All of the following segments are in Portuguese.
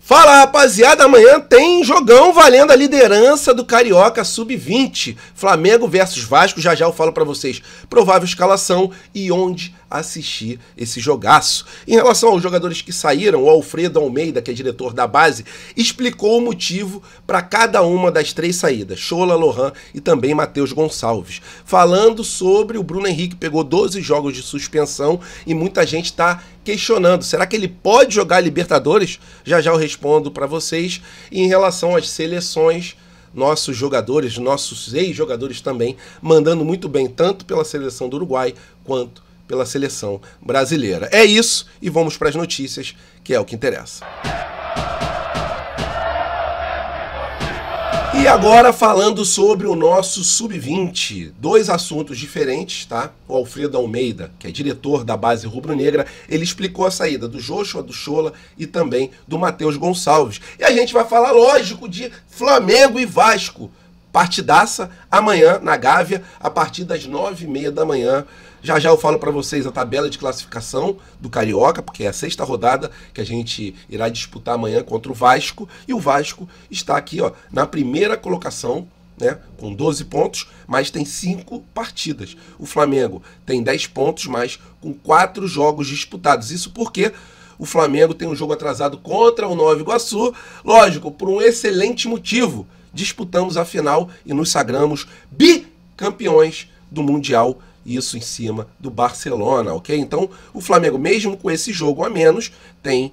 Fala, rapaziada, amanhã tem jogão valendo a liderança do Carioca Sub-20. Flamengo versus Vasco, já eu falo pra vocês provável escalação e onde assistir esse jogaço. Em relação aos jogadores que saíram, o Alfredo Almeida, que é diretor da base, explicou o motivo para cada uma das três saídas, Chola, Lohan e também Matheus Gonçalves. Falando sobre o Bruno Henrique, pegou 12 jogos de suspensão e muita gente está questionando, será que ele pode jogar Libertadores? Já eu respondo para vocês. E em relação às seleções, nossos jogadores, nossos ex-jogadores também, mandando muito bem, tanto pela seleção do Uruguai, quanto pela seleção brasileira. É isso, e vamos para as notícias, que é o que interessa. E agora falando sobre o nosso Sub-20, dois assuntos diferentes, tá? O Alfredo Almeida, que é diretor da base rubro-negra, ele explicou a saída do Joshua, do Chola e também do Matheus Gonçalves. E a gente vai falar, lógico, de Flamengo e Vasco. Partidaça amanhã na Gávea, a partir das 9h30 da manhã. Já eu falo para vocês a tabela de classificação do Carioca, porque é a sexta rodada que a gente irá disputar amanhã contra o Vasco. E o Vasco está aqui, ó, na primeira colocação, né, com 12 pontos, mas tem 5 partidas. O Flamengo tem 10 pontos, mas com 4 jogos disputados. Isso porque o Flamengo tem um jogo atrasado contra o Nova Iguaçu, lógico, por um excelente motivo. Disputamos a final e nos sagramos bicampeões do Mundial, isso em cima do Barcelona, ok? Então, o Flamengo, mesmo com esse jogo a menos, tem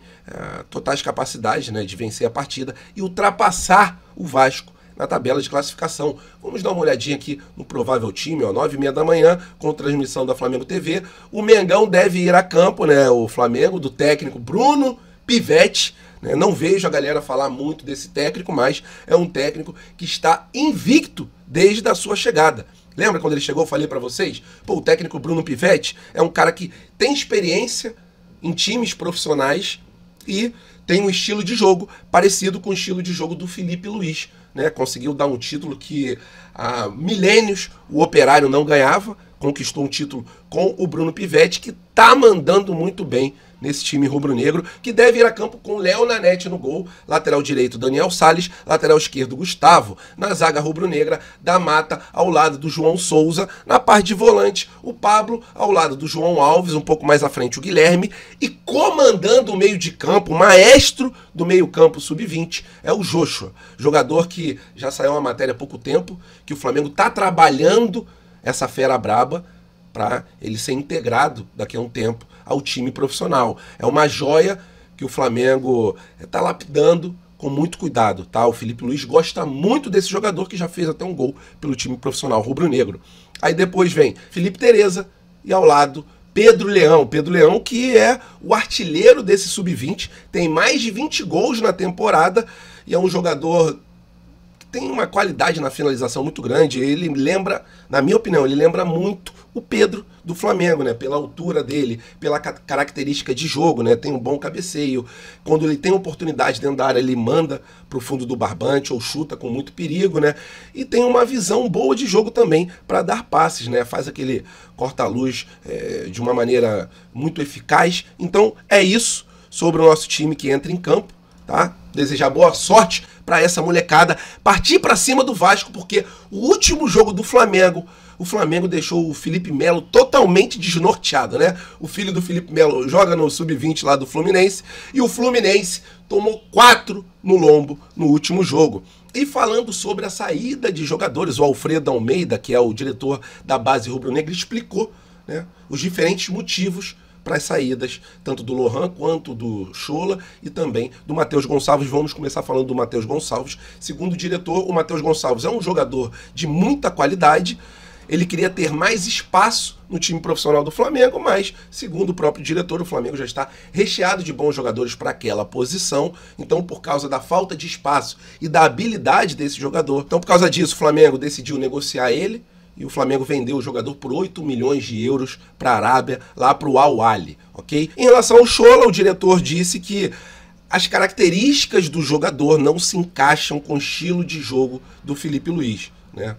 totais capacidades, né, de vencer a partida e ultrapassar o Vasco na tabela de classificação. Vamos dar uma olhadinha aqui no provável time, ó, 9h30 da manhã, com transmissão da Flamengo TV. O Mengão deve ir a campo, né, o Flamengo, do técnico Bruno Pivetti. Não vejo a galera falar muito desse técnico, mas é um técnico que está invicto desde a sua chegada. Lembra quando ele chegou, eu falei para vocês? Pô, o técnico Bruno Pivetti é um cara que tem experiência em times profissionais e tem um estilo de jogo parecido com o estilo de jogo do Felipe Luiz, né? Conseguiu dar um título que há milênios o Operário não ganhava, conquistou um título com o Bruno Pivetti, que tá mandando muito bem nesse time rubro-negro, que deve ir a campo com Léo Nanete no gol, lateral direito Daniel Salles, lateral esquerdo Gustavo, na zaga rubro-negra da Mata, ao lado do João Souza, na parte de volante o Pablo, ao lado do João Alves, um pouco mais à frente o Guilherme, e comandando o meio de campo, o maestro do meio campo sub-20, é o Joshua, jogador que já saiu uma matéria há pouco tempo, que o Flamengo está trabalhando essa fera braba para ele ser integrado daqui a um tempo ao time profissional. É uma joia que o Flamengo está lapidando com muito cuidado, tá? O Felipe Luiz gosta muito desse jogador, que já fez até um gol pelo time profissional rubro-negro. Aí depois vem Felipe Tereza e ao lado Pedro Leão. Pedro Leão, que é o artilheiro desse sub-20, tem mais de 20 gols na temporada e é um jogador tem uma qualidade na finalização muito grande. Ele lembra, na minha opinião, ele lembra muito o Pedro do Flamengo, né? Pela altura dele, pela característica de jogo, né? Tem um bom cabeceio. Quando ele tem oportunidade dentro da área, ele manda para o fundo do barbante ou chuta com muito perigo, né? E tem uma visão boa de jogo também para dar passes, né? Faz aquele corta-luz de uma maneira muito eficaz. Então é isso sobre o nosso time que entra em campo, tá? Desejar boa sorte para essa molecada, partir para cima do Vasco, porque o último jogo do Flamengo, o Flamengo deixou o Felipe Melo totalmente desnorteado, né? O filho do Felipe Melo joga no sub-20 lá do Fluminense e o Fluminense tomou 4 no lombo no último jogo. E falando sobre a saída de jogadores, o Alfredo Almeida, que é o diretor da base rubro-negra, explicou, né, os diferentes motivos para as saídas, tanto do Lohan quanto do Chola e também do Matheus Gonçalves. Vamos começar falando do Matheus Gonçalves. Segundo o diretor, o Matheus Gonçalves é um jogador de muita qualidade. Ele queria ter mais espaço no time profissional do Flamengo, mas, segundo o próprio diretor, o Flamengo já está recheado de bons jogadores para aquela posição. Então, por causa da falta de espaço e da habilidade desse jogador, então por causa disso, o Flamengo decidiu negociar ele. E o Flamengo vendeu o jogador por 8 milhões de euros para a Arábia, lá para o Al-Ahly, ok? Em relação ao Chola, o diretor disse que as características do jogador não se encaixam com o estilo de jogo do Felipe Luiz, né?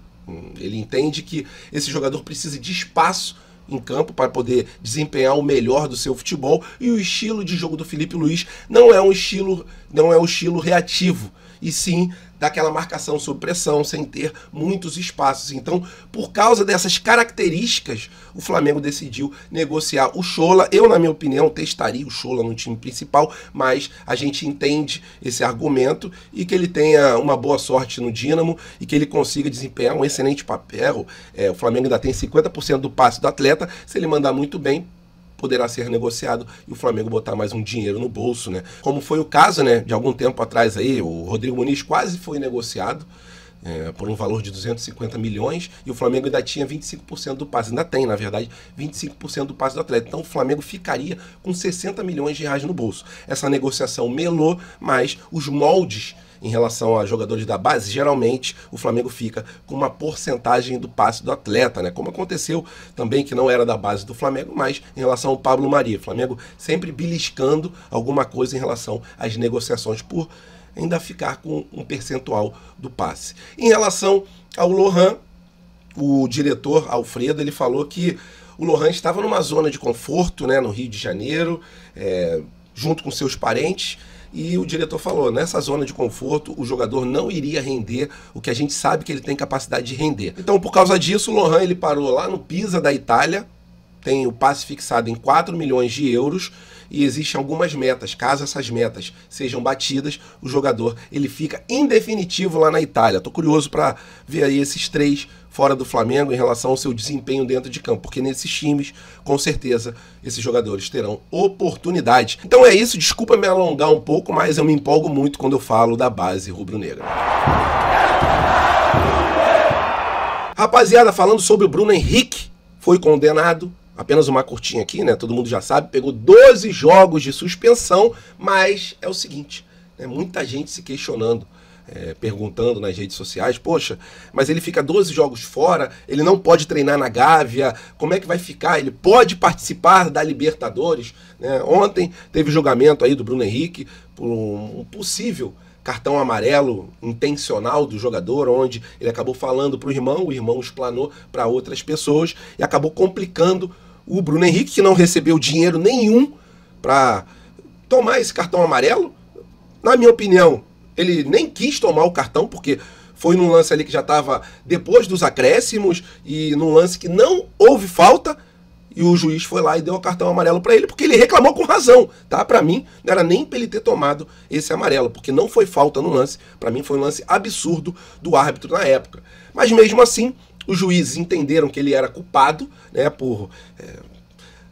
Ele entende que esse jogador precisa de espaço em campo para poder desempenhar o melhor do seu futebol, e o estilo de jogo do Felipe Luiz não é um estilo reativo, e sim daquela marcação sob pressão, sem ter muitos espaços. Então, por causa dessas características, o Flamengo decidiu negociar o Schola. Eu, na minha opinião, testaria o Schola no time principal, mas a gente entende esse argumento e que ele tenha uma boa sorte no Dínamo e que ele consiga desempenhar um excelente papel. O Flamengo ainda tem 50% do passe do atleta, se ele mandar muito bem, poderá ser negociado e o Flamengo botar mais um dinheiro no bolso, né? Como foi o caso, né, de algum tempo atrás aí, o Rodrigo Muniz quase foi negociado por um valor de 250 milhões e o Flamengo ainda tinha 25% do passe, ainda tem, na verdade, 25% do passe do atleta. Então o Flamengo ficaria com 60 milhões de reais no bolso. Essa negociação melou, mas os moldes em relação a jogadores da base, geralmente o Flamengo fica com uma porcentagem do passe do atleta, né? Como aconteceu também, que não era da base do Flamengo, mas em relação ao Pablo Mari. O Flamengo sempre beliscando alguma coisa em relação às negociações por ainda ficar com um percentual do passe. Em relação ao Lohan, o diretor Alfredo, ele falou que o Lohan estava numa zona de conforto, né, no Rio de Janeiro, junto com seus parentes. E o diretor falou, nessa zona de conforto, o jogador não iria render o que a gente sabe que ele tem capacidade de render. Então, por causa disso, o Lohan ele parou lá no Pisa da Itália, tem o passe fixado em 4 milhões de euros e existem algumas metas. Caso essas metas sejam batidas, o jogador ele fica em definitivo lá na Itália. Estou curioso para ver aí esses 3 fora do Flamengo em relação ao seu desempenho dentro de campo, porque nesses times, com certeza, esses jogadores terão oportunidade. Então é isso, desculpa me alongar um pouco, mas eu me empolgo muito quando eu falo da base rubro-negra. Rapaziada, falando sobre o Bruno Henrique, foi condenado, apenas uma curtinha aqui, né? Todo mundo já sabe, pegou 12 jogos de suspensão, mas é o seguinte, né? Muita gente se questionando, perguntando nas redes sociais, poxa, mas ele fica 12 jogos fora, ele não pode treinar na Gávea, como é que vai ficar? Ele pode participar da Libertadores, né? Ontem teve julgamento aí do Bruno Henrique por um possível cartão amarelo intencional do jogador, onde ele acabou falando para o irmão explanou para outras pessoas e acabou complicando o Bruno Henrique, que não recebeu dinheiro nenhum para tomar esse cartão amarelo. Na minha opinião, ele nem quis tomar o cartão, porque foi num lance ali que já estava depois dos acréscimos e num lance que não houve falta, e o juiz foi lá e deu o cartão amarelo para ele, porque ele reclamou com razão, tá? Para mim, não era nem para ele ter tomado esse amarelo, porque não foi falta no lance. Para mim foi um lance absurdo do árbitro na época. Mas mesmo assim, os juízes entenderam que ele era culpado, né, por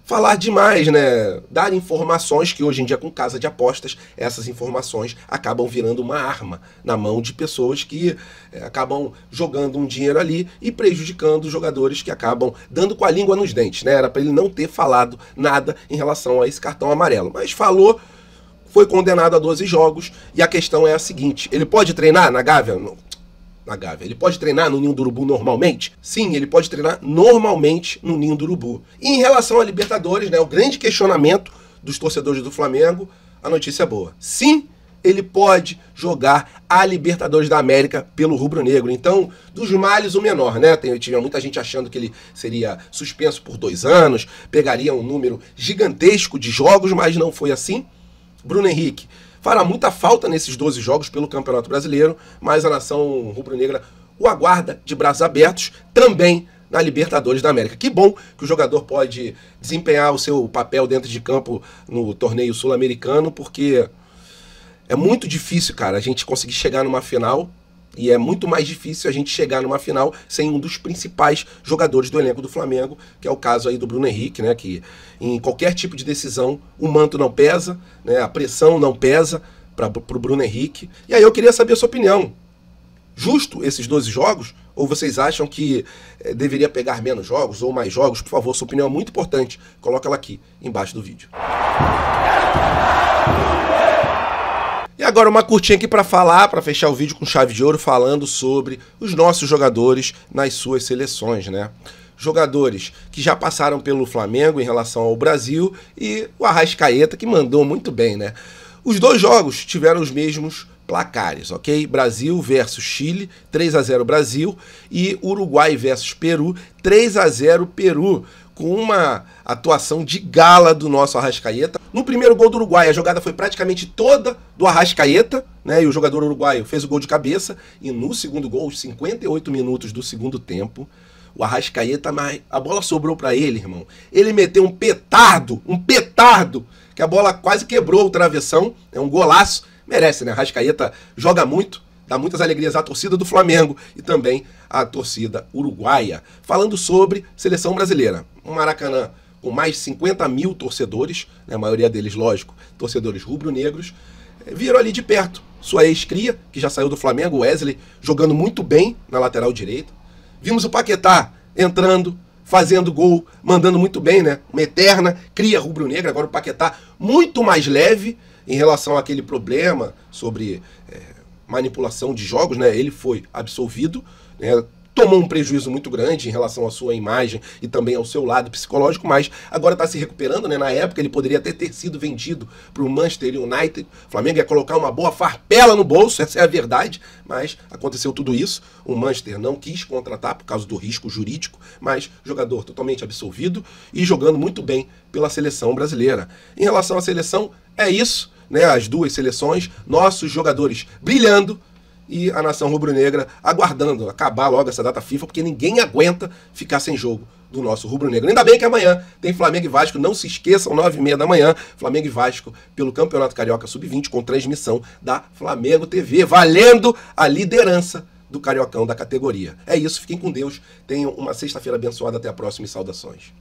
falar demais, né, dar informações que hoje em dia com casa de apostas, essas informações acabam virando uma arma na mão de pessoas que acabam jogando um dinheiro ali e prejudicando os jogadores que acabam dando com a língua nos dentes, né? Era para ele não ter falado nada em relação a esse cartão amarelo, mas falou, foi condenado a 12 jogos e a questão é a seguinte, ele pode treinar na Gávea? Não. Na Gávea. Ele pode treinar no Ninho do Urubu normalmente? Sim, ele pode treinar normalmente no Ninho do Urubu. E em relação à Libertadores, né, o grande questionamento dos torcedores do Flamengo, a notícia é boa. Sim, ele pode jogar a Libertadores da América pelo rubro-negro. Então, dos males o menor, né? Tinha muita gente achando que ele seria suspenso por 2 anos, pegaria um número gigantesco de jogos, mas não foi assim. Bruno Henrique fará muita falta nesses 12 jogos pelo Campeonato Brasileiro, mas a nação rubro-negra o aguarda de braços abertos também na Libertadores da América. Que bom que o jogador pode desempenhar o seu papel dentro de campo no torneio sul-americano, porque é muito difícil, cara, a gente conseguir chegar numa final, e é muito mais difícil a gente chegar numa final sem um dos principais jogadores do elenco do Flamengo, que é o caso aí do Bruno Henrique, né, que em qualquer tipo de decisão o manto não pesa, né, a pressão não pesa para o Bruno Henrique. E aí eu queria saber a sua opinião. Justo esses 12 jogos? Ou vocês acham que deveria pegar menos jogos ou mais jogos? Por favor, sua opinião é muito importante. Coloca ela aqui embaixo do vídeo. E agora uma curtinha aqui para falar, para fechar o vídeo com chave de ouro, falando sobre os nossos jogadores nas suas seleções, né? Jogadores que já passaram pelo Flamengo em relação ao Brasil e o Arrascaeta, que mandou muito bem, né? Os 2 jogos tiveram os mesmos placares, ok? Brasil versus Chile, 3-0 Brasil, e Uruguai versus Peru, 3-0 Peru, com uma atuação de gala do nosso Arrascaeta. No primeiro gol do Uruguai, a jogada foi praticamente toda do Arrascaeta, né? E o jogador uruguaio fez o gol de cabeça. E no segundo gol, os 58 minutos do segundo tempo, o Arrascaeta, mas a bola sobrou para ele, irmão. Ele meteu um petardo, que a bola quase quebrou o travessão. É um golaço. Merece, né? Arrascaeta joga muito, dá muitas alegrias à torcida do Flamengo e também à torcida uruguaia. Falando sobre seleção brasileira. Um Maracanã com mais de 50 mil torcedores, né? A maioria deles, lógico, torcedores rubro-negros, viram ali de perto sua ex-cria, que já saiu do Flamengo, Wesley, jogando muito bem na lateral direita. Vimos o Paquetá entrando, fazendo gol, mandando muito bem, né? Uma eterna cria rubro-negra. Agora o Paquetá muito mais leve em relação àquele problema sobre manipulação de jogos, né? Ele foi absolvido, né? Tomou um prejuízo muito grande em relação à sua imagem e também ao seu lado psicológico, mas agora está se recuperando, né? Na época ele poderia até ter sido vendido para o Manchester United. O Flamengo ia colocar uma boa farpela no bolso, essa é a verdade, mas aconteceu tudo isso. O Manchester não quis contratar por causa do risco jurídico, mas jogador totalmente absolvido e jogando muito bem pela seleção brasileira. Em relação à seleção, é isso, né? As duas seleções, nossos jogadores brilhando, e a nação rubro-negra aguardando acabar logo essa data FIFA, porque ninguém aguenta ficar sem jogo do nosso rubro-negro. Ainda bem que amanhã tem Flamengo e Vasco, não se esqueçam, 9h30 da manhã, Flamengo e Vasco pelo Campeonato Carioca Sub-20, com transmissão da Flamengo TV, valendo a liderança do Cariocão da categoria. É isso, fiquem com Deus, tenham uma sexta-feira abençoada, até a próxima e saudações.